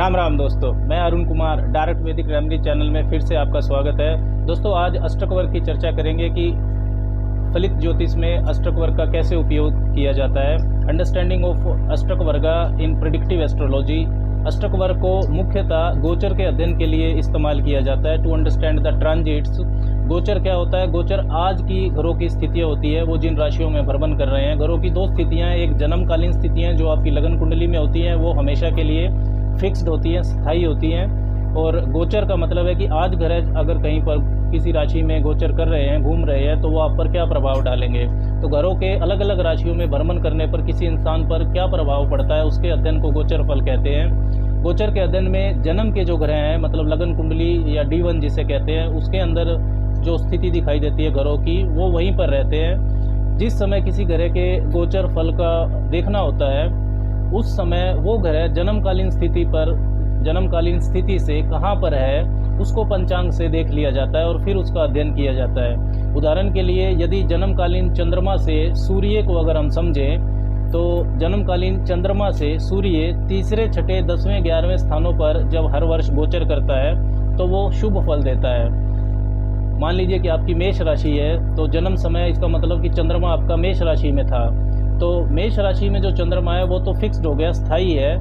राम राम दोस्तों, मैं अरुण कुमार डायरेक्ट वैदिक रेमेडी चैनल में फिर से आपका स्वागत है। दोस्तों, आज अष्टक वर्ग की चर्चा करेंगे कि फलित ज्योतिष में अष्टक वर्ग का कैसे उपयोग किया जाता है। अंडरस्टैंडिंग ऑफ अष्टक वर्गा इन प्रिडिक्टिव एस्ट्रोलॉजी। अष्टक वर्ग को मुख्यतः गोचर के अध्ययन के लिए इस्तेमाल किया जाता है टू अंडरस्टैंड द ट्रांजिट्स। गोचर क्या होता है? गोचर आज की ग्रहों की स्थितियाँ होती है, वो जिन राशियों में भ्रमण कर रहे हैं। ग्रहों की दो स्थितियाँ, एक जन्मकालीन स्थितियाँ जो आपकी लगन कुंडली में होती हैं, वो हमेशा के लिए फिक्स्ड होती हैं, स्थायी होती हैं। और गोचर का मतलब है कि आज ग्रह अगर कहीं पर किसी राशि में गोचर कर रहे हैं, घूम रहे हैं, तो वो आप पर क्या प्रभाव डालेंगे। तो ग्रहों के अलग अलग राशियों में भ्रमण करने पर किसी इंसान पर क्या प्रभाव पड़ता है, उसके अध्ययन को गोचर फल कहते हैं। गोचर के अध्ययन में जन्म के जो ग्रह हैं, मतलब लगन कुंडली या D1 जिसे कहते हैं, उसके अंदर जो स्थिति दिखाई देती है ग्रहों की, वो वहीं पर रहते हैं। जिस समय किसी ग्रह के गोचर फल का देखना होता है, उस समय वो ग्रह जन्मकालीन स्थिति से कहाँ पर है, उसको पंचांग से देख लिया जाता है और फिर उसका अध्ययन किया जाता है। उदाहरण के लिए, यदि जन्मकालीन चंद्रमा से सूर्य को अगर हम समझें, तो जन्मकालीन चंद्रमा से सूर्य तीसरे, छठे, 10वें, 11वें स्थानों पर जब हर वर्ष गोचर करता है तो वो शुभ फल देता है। मान लीजिए कि आपकी मेष राशि है, तो जन्म समय, इसका मतलब कि चंद्रमा आपका मेष राशि में था, तो मेष राशि में जो चंद्रमा है वो तो फिक्स्ड हो गया, स्थायी है।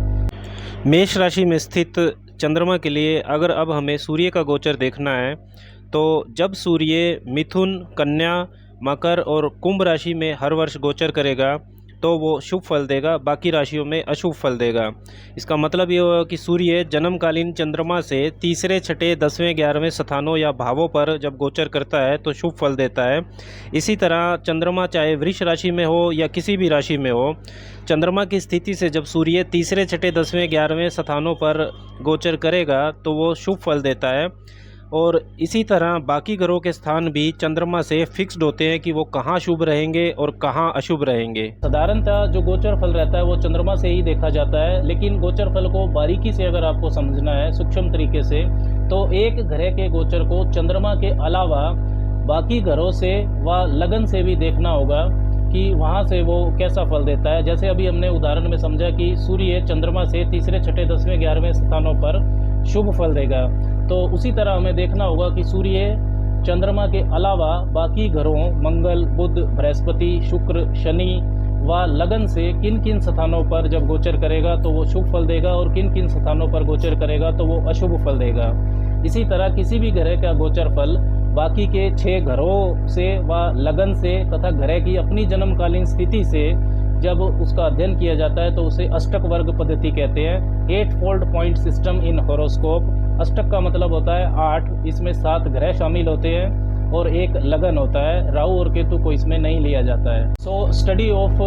मेष राशि में स्थित चंद्रमा के लिए अगर अब हमें सूर्य का गोचर देखना है, तो जब सूर्य मिथुन, कन्या, मकर और कुंभ राशि में हर वर्ष गोचर करेगा तो वो शुभ फल देगा, बाकी राशियों में अशुभ फल देगा। इसका मतलब ये होगा कि सूर्य जन्मकालीन चंद्रमा से तीसरे, छठे, 10वें, 11वें स्थानों या भावों पर जब गोचर करता है तो शुभ फल देता है। इसी तरह चंद्रमा चाहे वृष राशि में हो या किसी भी राशि में हो, चंद्रमा की स्थिति से जब सूर्य तीसरे, छठे, 10वें, 11वें स्थानों पर गोचर करेगा तो वो शुभ फल देता है। और इसी तरह बाकी ग्रहों के स्थान भी चंद्रमा से फिक्स्ड होते हैं कि वो कहाँ शुभ रहेंगे और कहाँ अशुभ रहेंगे। साधारणतः जो गोचर फल रहता है वो चंद्रमा से ही देखा जाता है, लेकिन गोचर फल को बारीकी से अगर आपको समझना है, सूक्ष्म तरीके से, तो एक ग्रह के गोचर को चंद्रमा के अलावा बाकी ग्रहों से व लगन से भी देखना होगा कि वहाँ से वो कैसा फल देता है। जैसे अभी हमने उदाहरण में समझा कि सूर्य चंद्रमा से तीसरे, छठे, 10वें, 11वें स्थानों पर शुभ फल देगा, तो उसी तरह हमें देखना होगा कि सूर्य चंद्रमा के अलावा बाकी ग्रहों मंगल, बुध, बृहस्पति, शुक्र, शनि व लगन से किन किन स्थानों पर जब गोचर करेगा तो वो शुभ फल देगा और किन किन स्थानों पर गोचर करेगा तो वो अशुभ फल देगा। इसी तरह किसी भी ग्रह का गोचर फल बाकी के 6 ग्रहों से व लगन से तथा ग्रह की अपनी जन्मकालीन स्थिति से जब उसका अध्ययन किया जाता है तो उसे अष्टक वर्ग पद्धति कहते हैं। 8 fold point system in horoscope. अष्टक का मतलब होता है 8, इसमें 7 ग्रह शामिल होते हैं और एक लगन होता है। राहु और केतु को इसमें नहीं लिया जाता है। So study of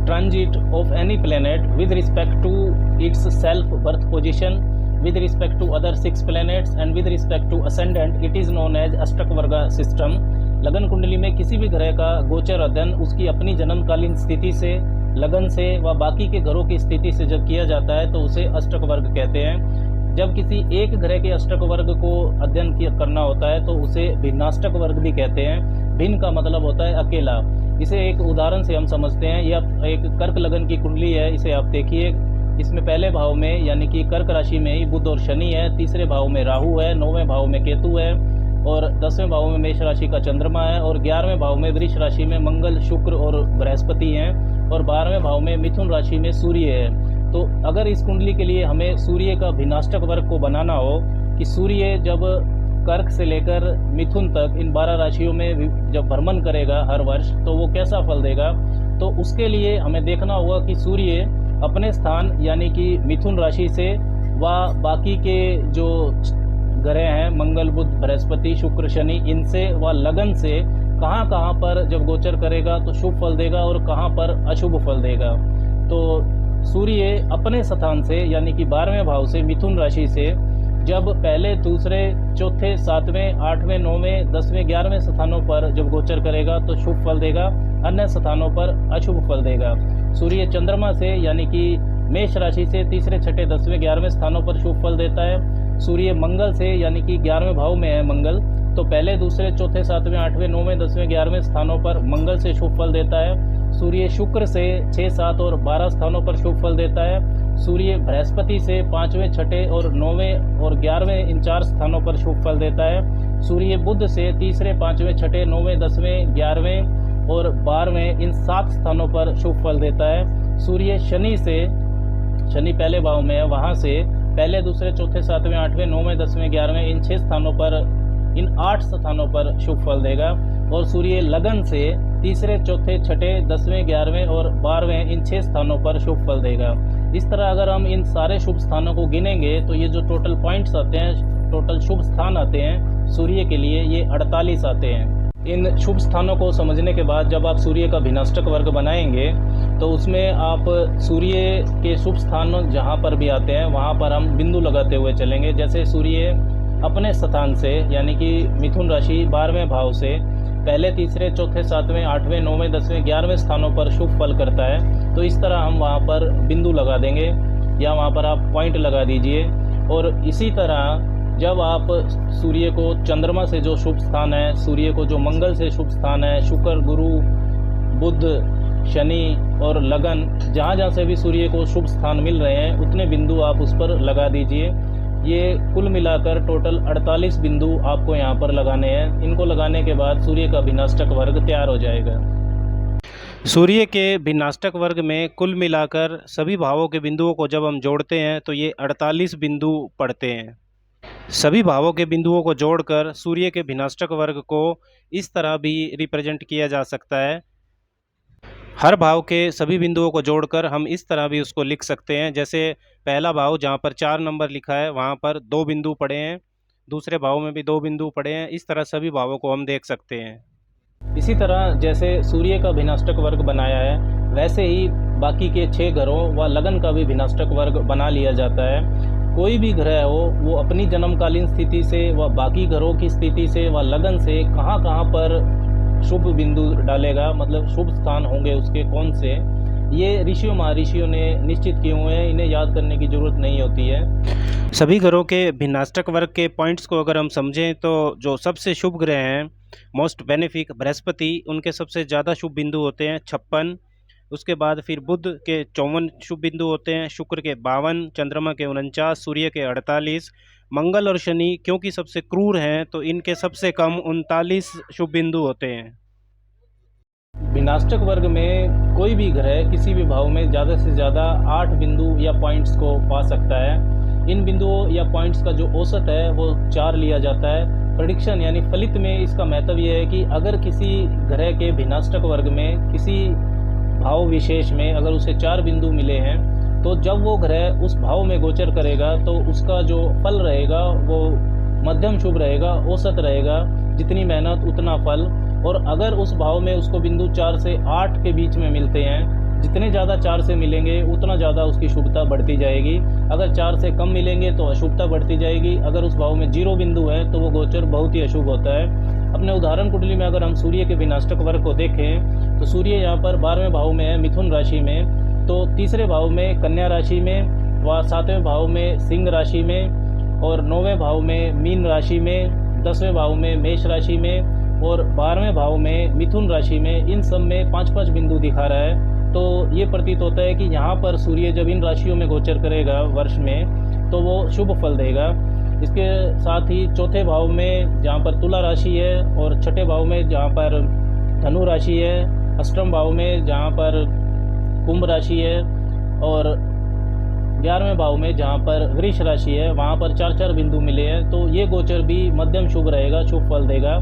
transit of any planet with respect to its self birth position, with respect to other 6 planets and with respect to ascendant, it is known as अष्टक वर्गा सिस्टम। लगन कुंडली में किसी भी ग्रह का गोचर अध्ययन उसकी अपनी जन्मकालीन स्थिति से, लगन से व बाकी के ग्रहों की स्थिति से जब किया जाता है तो उसे अष्टक वर्ग कहते हैं। जब किसी एक ग्रह के अष्टक वर्ग को अध्ययन करना होता है तो उसे भिन्नाष्टक वर्ग भी कहते हैं। भिन्न का मतलब होता है अकेला। इसे एक उदाहरण से हम समझते हैं। यह एक कर्क लगन की कुंडली है, इसे आप देखिए। इसमें पहले भाव में यानी कि कर्क राशि में ही बुध और शनि है, तीसरे भाव में राहु है, 9वें भाव में केतु है और 10वें भाव में मेष राशि का चंद्रमा है और 11वें भाव में वृष राशि में मंगल, शुक्र और बृहस्पति हैं और 12वें भाव में मिथुन राशि में सूर्य है। तो अगर इस कुंडली के लिए हमें सूर्य का भिन्नाष्टक वर्ग को बनाना हो कि सूर्य जब कर्क से लेकर मिथुन तक इन 12 राशियों में जब भ्रमण करेगा हर वर्ष तो वो कैसा फल देगा, तो उसके लिए हमें देखना होगा कि सूर्य अपने स्थान यानी कि मिथुन राशि से व बाकी के जो ग्रह हैं मंगल, बुध, बृहस्पति, शुक्र, शनि, इनसे व लगन से कहाँ कहाँ पर जब गोचर करेगा तो शुभ फल देगा और कहाँ पर अशुभ फल देगा। तो सूर्य अपने स्थान से यानी कि 12वें भाव से मिथुन राशि से जब पहले, दूसरे, चौथे, 7वें, 8वें, 9वें, 10वें, 11वें स्थानों पर जब गोचर करेगा तो शुभ फल देगा, अन्य स्थानों पर अशुभ फल देगा। सूर्य चंद्रमा से यानी कि मेष राशि से तीसरे, छठे, 10वें, 11वें स्थानों पर शुभ फल देता है। सूर्य मंगल से यानी कि 11वें भाव में है मंगल, तो पहले, दूसरे, चौथे, 7वें, 8वें, 9वें, 10वें, 11वें स्थानों पर मंगल से शुभ फल देता है। सूर्य शुक्र से 6, 7 और 12 स्थानों पर शुभ फल देता है। सूर्य बृहस्पति से 5वें, 6ठे और 9वें और 11वें इन 4 स्थानों पर शुभ फल देता है। सूर्य बुध से 3रे, 5वें, 6ठे, 9वें, 10वें, 11वें और 12वें इन 7 स्थानों पर शुभ फल देता है। सूर्य शनि से, शनि पहले भाव में है, वहाँ से पहले, दूसरे, चौथे, 7वें, 8वें, 9वें, 10वें, 11वें इन 6 स्थानों पर, इन 8 स्थानों पर शुभ फल देगा। और सूर्य लगन से 3रे, चौथे, 6ठे, 10वें, 11वें और 12वें इन 6 स्थानों पर शुभ फल देगा। इस तरह अगर हम इन सारे शुभ स्थानों को गिनेंगे तो ये जो टोटल पॉइंट्स आते हैं, टोटल शुभ स्थान आते हैं सूर्य के लिए, ये 48 आते हैं। इन शुभ स्थानों को समझने के बाद जब आप सूर्य का भिन्नाष्टक वर्ग बनाएंगे तो उसमें आप सूर्य के शुभ स्थान जहाँ पर भी आते हैं वहाँ पर हम बिंदु लगाते हुए चलेंगे। जैसे सूर्य अपने स्थान से यानी कि मिथुन राशि 12वें भाव से पहले, 3रे, चौथे, 7वें, 8वें, 9वें, 10वें, 11वें स्थानों पर शुभ फल करता है, तो इस तरह हम वहाँ पर बिंदु लगा देंगे या वहाँ पर आप पॉइंट लगा दीजिए। और इसी तरह जब आप सूर्य को चंद्रमा से जो शुभ स्थान है, सूर्य को जो मंगल से शुभ स्थान है, शुक्र, गुरु, बुध, शनि और लगन, जहाँ जहाँ से भी सूर्य को शुभ स्थान मिल रहे हैं उतने बिंदु आप उस पर लगा दीजिए। ये कुल मिलाकर टोटल 48 बिंदु आपको यहाँ पर लगाने हैं। इनको लगाने के बाद सूर्य का भिन्नाष्टक वर्ग तैयार हो जाएगा। सूर्य के भिन्नाष्टक वर्ग में कुल मिलाकर सभी भावों के बिंदुओं को जब हम जोड़ते हैं तो ये 48 बिंदु पड़ते हैं। सभी भावों के बिंदुओं को जोड़कर सूर्य के भिन्नाष्टक वर्ग को इस तरह भी रिप्रेजेंट किया जा सकता है। हर भाव के सभी बिंदुओं को जोड़कर हम इस तरह भी उसको लिख सकते हैं। जैसे पहला भाव जहाँ पर 4 नंबर लिखा है वहाँ पर 2 बिंदु पड़े हैं, दूसरे भाव में भी 2 बिंदु पड़े हैं। इस तरह सभी भावों को हम देख सकते हैं। इसी तरह जैसे सूर्य का भिन्नाष्टक वर्ग बनाया है वैसे ही बाकी के 6 घरों व लगन का भी भिन्नाष्टक वर्ग बना लिया जाता है। कोई भी ग्रह हो वो अपनी जन्मकालीन स्थिति से व बाकी घरों की स्थिति से व लगन से कहाँ कहाँ पर शुभ बिंदु डालेगा, मतलब शुभ स्थान होंगे उसके कौन से, ये ऋषियों महर्षियों ने निश्चित किए हुए हैं। इन्हें याद करने की ज़रूरत नहीं होती है। सभी ग्रहों के भिन्नाष्टक वर्ग के पॉइंट्स को अगर हम समझें तो जो सबसे शुभ ग्रह हैं, मोस्ट बेनिफिक बृहस्पति, उनके सबसे ज़्यादा शुभ बिंदु होते हैं 56। उसके बाद फिर बुध के 54 शुभ बिंदु होते हैं, शुक्र के 52, चंद्रमा के 49, सूर्य के 48। मंगल और शनि क्योंकि सबसे क्रूर हैं तो इनके सबसे कम 39 शुभ बिंदु होते हैं। भिन्नाष्टक वर्ग में कोई भी ग्रह किसी भी भाव में ज़्यादा से ज़्यादा 8 बिंदु या पॉइंट्स को पा सकता है। इन बिंदुओं या पॉइंट्स का जो औसत है वो 4 लिया जाता है। प्रेडिक्शन यानी फलित में इसका महत्व ये है कि अगर किसी ग्रह के भिन्नाष्टक वर्ग में किसी भाव विशेष में अगर उसे 4 बिंदु मिले हैं तो जब वो ग्रह उस भाव में गोचर करेगा तो उसका जो फल रहेगा वो मध्यम शुभ रहेगा, औसत रहेगा, जितनी मेहनत उतना फल। और अगर उस भाव में उसको बिंदु 4 से 8 के बीच में मिलते हैं, जितने ज़्यादा 4 से मिलेंगे उतना ज़्यादा उसकी शुभता बढ़ती जाएगी। अगर 4 से कम मिलेंगे तो अशुभता बढ़ती जाएगी। अगर उस भाव में 0 बिंदु है तो वो गोचर बहुत ही अशुभ होता है। अपने उदाहरण कुंडली में अगर हम सूर्य के भिन्नाष्टक वर्ग को देखें तो सूर्य यहाँ पर 12वें भाव में है, मिथुन राशि में, तो 3रे भाव में कन्या राशि में व 7वें भाव में सिंह राशि में और 9वें भाव में मीन राशि में, 10वें भाव में मेष राशि में और 12वें भाव में मिथुन राशि में। इन सब में 5-5 बिंदु दिखा रहा है। तो ये प्रतीत होता है कि यहाँ पर सूर्य जब इन राशियों में गोचर करेगा वर्ष में तो वो शुभ फल देगा। इसके साथ ही 4थे भाव में जहाँ पर तुला राशि है और 6ठे भाव में जहाँ पर धनु राशि है, 8वें भाव में जहाँ पर कुंभ राशि है और 11वें भाव में जहाँ पर वृष राशि है वहाँ पर 4-4 बिंदु मिले हैं। तो ये गोचर भी मध्यम शुभ रहेगा, शुभ फल देगा।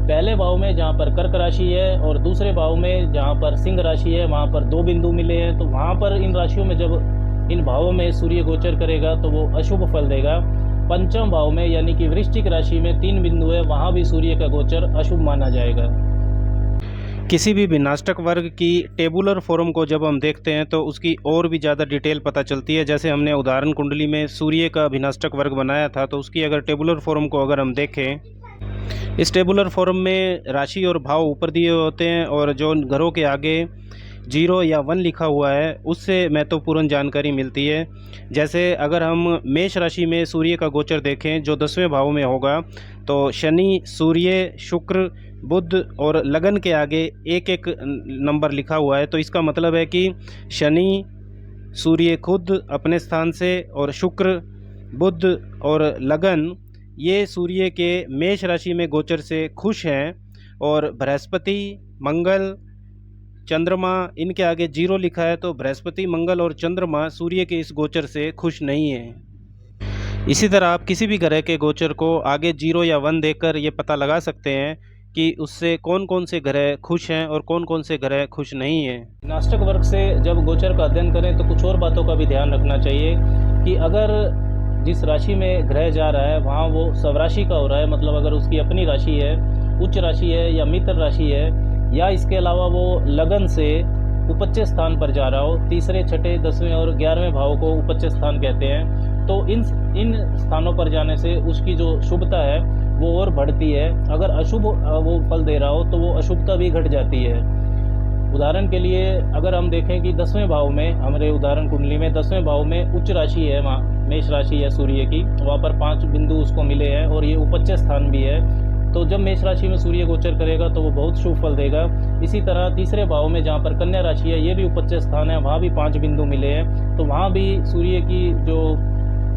पहले भाव में जहाँ पर कर्क राशि है और दूसरे भाव में जहाँ पर सिंह राशि है वहाँ पर 2 बिंदु मिले हैं। तो वहाँ पर इन राशियों में जब इन भावों में सूर्य गोचर करेगा तो वो अशुभ फल देगा। 5वें भाव में यानी कि वृश्चिक राशि में 3 बिंदु है, वहाँ भी सूर्य का गोचर अशुभ माना जाएगा। किसी भी भिन्नाष्टक वर्ग की टेबुलर फॉर्म को जब हम देखते हैं तो उसकी और भी ज़्यादा डिटेल पता चलती है। जैसे हमने उदाहरण कुंडली में सूर्य का भिन्नाष्टक वर्ग बनाया था तो उसकी अगर टेबुलर फॉर्म को अगर हम देखें, इस टेबुलर फॉर्म में राशि और भाव ऊपर दिए होते हैं और जो घरों के आगे 0 या 1 लिखा हुआ है उससे महत्वपूर्ण जानकारी मिलती है। जैसे अगर हम मेष राशि में सूर्य का गोचर देखें जो 10वें भाव में होगा तो शनि, सूर्य, शुक्र, बुध और लगन के आगे 1-1 नंबर लिखा हुआ है। तो इसका मतलब है कि शनि सूर्य खुद अपने स्थान से, और शुक्र, बुध और लगन ये सूर्य के मेष राशि में गोचर से खुश हैं, और बृहस्पति, मंगल, चंद्रमा इनके आगे 0 लिखा है, तो बृहस्पति, मंगल और चंद्रमा सूर्य के इस गोचर से खुश नहीं है। इसी तरह आप किसी भी ग्रह के गोचर को आगे 0 या 1 देकर ये पता लगा सकते हैं कि उससे कौन कौन से ग्रह खुश हैं और कौन कौन से ग्रह खुश नहीं हैं। नास्तिक वर्ग से जब गोचर का अध्ययन करें तो कुछ और बातों का भी ध्यान रखना चाहिए कि अगर जिस राशि में ग्रह जा रहा है वहाँ वो स्वराशि का हो रहा है, मतलब अगर उसकी अपनी राशि है, उच्च राशि है या मित्र राशि है, या इसके अलावा वो लगन से उपच्य स्थान पर जा रहा हो, तीसरे, छठे, 10वें और 11वें भाव को उपच्य स्थान कहते हैं, तो इन स्थानों पर जाने से उसकी जो शुभता है वो और बढ़ती है। अगर अशुभ वो फल दे रहा हो तो वो अशुभता भी घट जाती है। उदाहरण के लिए अगर हम देखें कि 10वें भाव में, हमारे उदाहरण कुंडली में 10वें भाव में उच्च राशि है, वहाँ मेष राशि है सूर्य की, वहाँ पर 5 बिंदु उसको मिले हैं और ये उपच्य स्थान भी है, तो जब मेष राशि में सूर्य गोचर करेगा तो वो बहुत शुभ फल देगा। इसी तरह तीसरे भाव में जहाँ पर कन्या राशि है, ये भी उपच्य स्थान है, वहाँ भी 5 बिंदु मिले हैं, तो वहाँ भी सूर्य की जो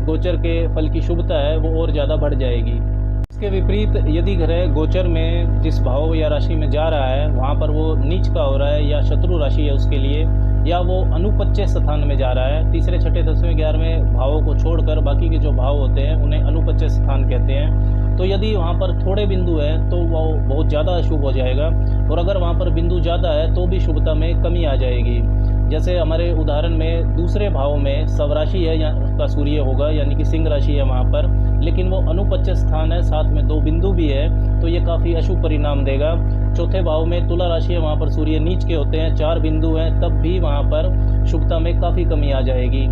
गोचर के फल की शुभता है वो और ज़्यादा बढ़ जाएगी। इसके विपरीत यदि ग्रह गोचर में जिस भाव या राशि में जा रहा है वहाँ पर वो नीच का हो रहा है या शत्रु राशि है उसके लिए, या वो अनुपच्य स्थान में जा रहा है, तीसरे, छठे, 10वें, 11वें भावों को छोड़कर बाकी के जो भाव होते हैं उन्हें अनुपच्य स्थान कहते हैं, तो यदि वहाँ पर थोड़े बिंदु है तो वो बहुत ज़्यादा अशुभ हो जाएगा, और अगर वहाँ पर बिंदु ज़्यादा है तो भी शुभता में कमी आ जाएगी। जैसे हमारे उदाहरण में दूसरे भाव में स्वराशि है या उसका सूर्य होगा, यानी कि सिंह राशि है वहाँ पर, लेकिन वो अनुपच्य स्थान है, साथ में 2 बिंदु भी है, तो ये काफ़ी अशुभ परिणाम देगा। चौथे भाव में तुला राशि है, वहाँ पर सूर्य नीच के होते हैं, 4 बिंदु हैं, तब भी वहाँ पर शुभता में काफ़ी कमी आ जाएगी।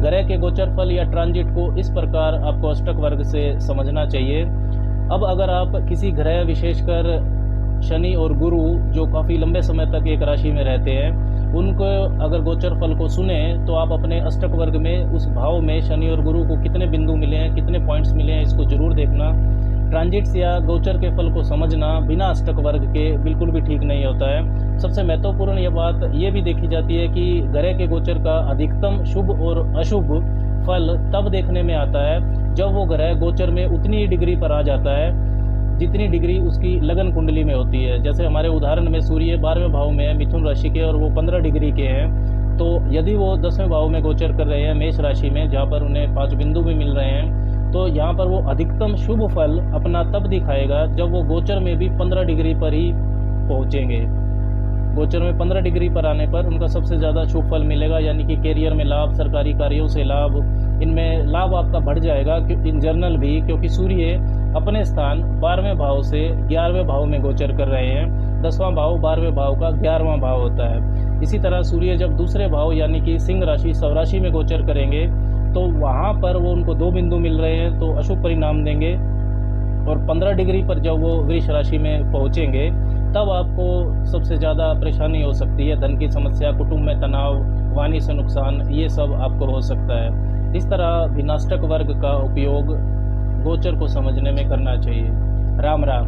ग्रह के गोचर फल या ट्रांजिट को इस प्रकार आपको अष्टक वर्ग से समझना चाहिए। अब अगर आप किसी ग्रह, विशेषकर शनि और गुरु जो काफ़ी लंबे समय तक एक राशि में रहते हैं, उनको अगर गोचर फल को सुने तो आप अपने अष्टक वर्ग में उस भाव में शनि और गुरु को कितने बिंदु मिले हैं, कितने पॉइंट्स मिले हैं, इसको जरूर देखना। ट्रांजिट्स या गोचर के फल को समझना बिना अष्टक वर्ग के बिल्कुल भी ठीक नहीं होता है। सबसे महत्वपूर्ण ये बात ये भी देखी जाती है कि ग्रह के गोचर का अधिकतम शुभ और अशुभ फल तब देखने में आता है जब वो ग्रह गोचर में उतनी डिग्री पर आ जाता है जितनी डिग्री उसकी लगन कुंडली में होती है। जैसे हमारे उदाहरण में सूर्य 12वें भाव में है, मिथुन राशि के, और वो 15 डिग्री के हैं, तो यदि वो 10वें भाव में गोचर कर रहे हैं मेष राशि में, जहाँ पर उन्हें 5 बिंदु भी मिल रहे हैं, तो यहाँ पर वो अधिकतम शुभ फल अपना तब दिखाएगा जब वो गोचर में भी 15 डिग्री पर ही पहुँचेंगे। गोचर में 15 डिग्री पर आने पर उनका सबसे ज़्यादा शुभ फल मिलेगा, यानी कि कैरियर में लाभ, सरकारी कार्यों से लाभ, इनमें लाभ आपका बढ़ जाएगा इन जनरल भी, क्योंकि सूर्य अपने स्थान 12वें भाव से 11वें भाव में गोचर कर रहे हैं। 10वां भाव 12वें भाव का 11वां भाव होता है। इसी तरह सूर्य जब दूसरे भाव यानी कि सिंह राशि, स्वराशि में गोचर करेंगे तो वहाँ पर वो उनको 2 बिंदु मिल रहे हैं, तो अशुभ परिणाम देंगे, और 15 डिग्री पर जब वो वृष राशि में पहुँचेंगे तब आपको सबसे ज़्यादा परेशानी हो सकती है, धन की समस्या, कुटुंब में तनाव, वाणी से नुकसान, ये सब आपको हो सकता है। इस तरह भिन्नाष्टक वर्ग का उपयोग गोचर को समझने में करना चाहिए। राम राम।